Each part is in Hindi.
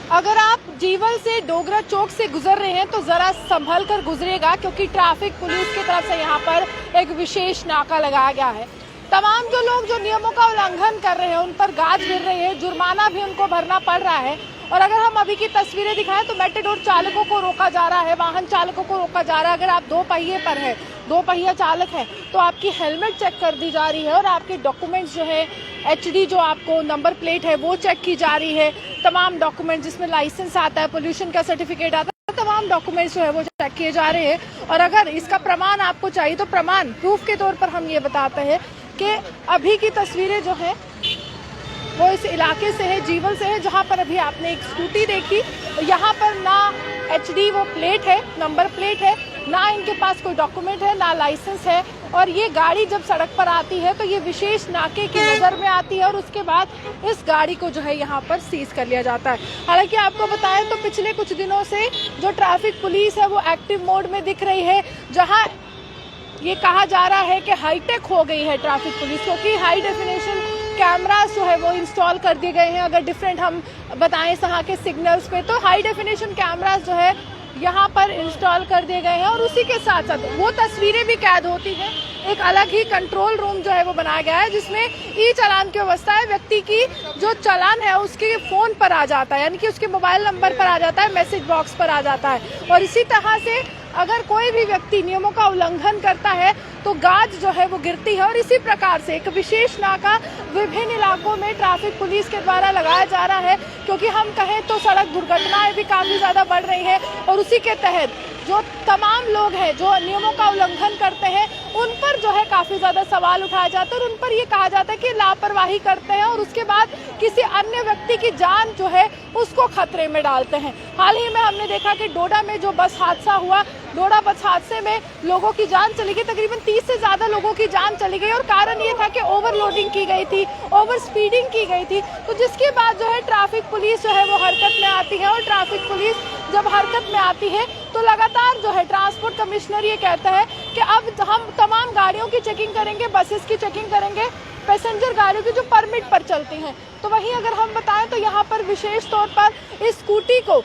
अगर आप जीवल से डोगरा चौक से गुजर रहे हैं तो जरा संभल कर गुजरिएगा, क्योंकि ट्रैफिक पुलिस की तरफ से यहाँ पर एक विशेष नाका लगाया गया है। तमाम जो लोग जो नियमों का उल्लंघन कर रहे हैं उन पर गाज गिर रही है, जुर्माना भी उनको भरना पड़ रहा है। और अगर हम अभी की तस्वीरें दिखाएं तो मेट्रोडोर चालकों को रोका जा रहा है, वाहन चालकों को रोका जा रहा है। अगर आप दो पहिए पर है, दो पहिया चालक है, तो आपकी हेलमेट चेक कर दी जा रही है और आपके डॉक्यूमेंट्स जो है HD जो आपको नंबर प्लेट है वो चेक की जा रही है। तमाम डॉक्यूमेंट जिसमें लाइसेंस आता है, पोल्यूशन का सर्टिफिकेट आता है, तमाम डॉक्यूमेंट्स जो है वो चेक किए जा रहे हैं। और अगर इसका प्रमाण आपको चाहिए तो प्रमाण प्रूफ के तौर पर हम ये बताते हैं कि अभी की तस्वीरें जो है वो इस इलाके से है, जीवल से है, जहाँ पर अभी आपने एक स्कूटी देखी। यहाँ पर ना HD वो प्लेट है, नंबर प्लेट है, ना इनके पास कोई डॉक्यूमेंट है, ना लाइसेंस है। और ये गाड़ी जब सड़क पर आती है तो ये विशेष नाके की नज़र में आती है और उसके बाद इस गाड़ी को जो है यहाँ पर सीज कर लिया जाता है। हालांकि आपको बताएं तो पिछले कुछ दिनों से जो ट्रैफिक पुलिस है वो एक्टिव मोड में दिख रही है, जहाँ ये कहा जा रहा है कि हाईटेक हो गई है ट्रैफिक पुलिस, क्योंकि हाई डेफिनेशन कैमरास जो है वो इंस्टॉल कर दिए गए हैं। अगर डिफरेंट हम बताएं यहाँ के सिग्नल्स पे तो हाई डेफिनेशन कैमरास जो है यहाँ पर इंस्टॉल कर दिए गए हैं और उसी के साथ साथ वो तस्वीरें भी कैद होती हैं। एक अलग ही कंट्रोल रूम जो है वो बनाया गया है जिसमें ई चालान की व्यवस्था है। व्यक्ति की जो चालान है उसके फोन पर आ जाता है, यानी कि उसके मोबाइल नंबर पर आ जाता है, मैसेज बॉक्स पर आ जाता है। और इसी तरह से अगर कोई भी व्यक्ति नियमों का उल्लंघन करता है तो गाज जो है वो गिरती है। और इसी प्रकार से एक विशेष नाका विभिन्न इलाकों में ट्रैफिक पुलिस के द्वारा लगाया जा रहा है, क्योंकि हम कहें तो सड़क दुर्घटनाएं भी काफी ज्यादा बढ़ रही है। और उसी के तहत जो तमाम लोग हैं जो नियमों का उल्लंघन करते हैं उन पर जो है काफी ज्यादा सवाल उठाया जाता है और उन पर ये कहा जाता है कि लापरवाही करते हैं और उसके बाद किसी अन्य व्यक्ति की जान जो है उसको खतरे में डालते हैं। हाल ही में हमने देखा कि डोडा में जो बस हादसा हुआ, डोडा बस हादसे में लोगों की जान चली गई, तकरीबन 30 से ज्यादा लोगों की जान चली गई। और कारण ये था कि ओवरलोडिंग की गई थी, ओवर स्पीडिंग की गई थी। तो जिसके बाद जो है ट्रैफिक पुलिस जो है वो हरकत में आती है और ट्रैफिक पुलिस जब हरकत में आती है तो लगातार जो है ट्रांसपोर्ट कमिश्नर ये कहता है कि अब हम तमाम गाड़ियों की चेकिंग करेंगे, बसेस की चेकिंग करेंगे, पैसेंजर गाड़ियों की जो परमिट पर चलती हैं। तो वहीं अगर हम बताएं तो यहाँ पर विशेष तौर पर इस स्कूटी को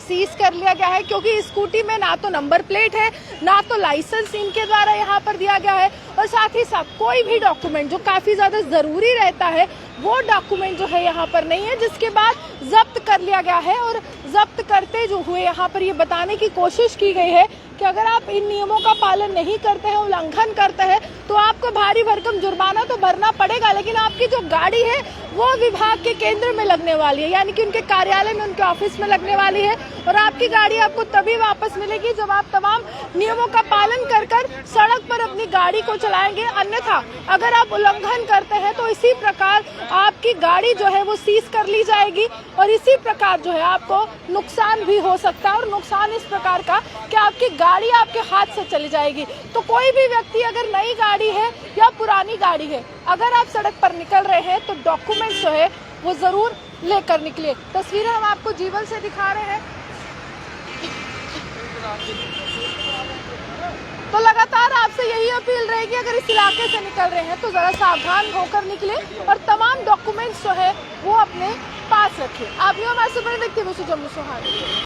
सीज कर लिया गया है, क्योंकि इस स्कूटी में ना तो नंबर प्लेट है, ना तो लाइसेंस इनके द्वारा यहाँ पर दिया गया है और साथ ही साथ कोई भी डॉक्यूमेंट जो काफी ज्यादा जरूरी रहता है वो डॉक्यूमेंट जो है यहाँ पर नहीं है। जिसके बाद जब्त कर लिया गया है और जब्त करते जो हुए यहाँ पर ये बताने की कोशिश की गई है कि अगर आप इन नियमों का पालन नहीं करते हैं, उल्लंघन करते हैं, तो आपको भारी भरकम जुर्माना तो भरना पड़ेगा, लेकिन आपकी जो गाड़ी है वो विभाग के केंद्र में लगने वाली है, यानी कि उनके कार्यालय में, उनके ऑफिस में लगने वाली है। और आपकी गाड़ी आपको तभी वापस मिलेगी जब आप तमाम नियमों का पालन कर सड़क पर अपनी गाड़ी को चलाएंगे। अन्यथा अगर आप उल्लंघन करते हैं तो इसी प्रकार आपकी गाड़ी जो है वो सीज कर ली जाएगी और इसी प्रकार जो है आपको नुकसान भी हो सकता है। और नुकसान इस प्रकार का कि आपकी गाड़ी आपके हाथ से चली जाएगी। तो कोई भी व्यक्ति अगर नई गाड़ी है या पुरानी गाड़ी है, अगर आप सड़क पर निकल रहे हैं तो डॉक्यूमेंट्स जो है वो जरूर लेकर निकलिए। तस्वीरें हम आपको जीवन से दिखा रहे हैं। तो लगातार आपसे यही अपील रहेगी, अगर इस इलाके से निकल रहे हैं तो जरा सावधान होकर निकले और तमाम डॉक्यूमेंट्स जो है वो अपने पास रखें। आप हमारे से बड़े व्यक्ति जम्मू से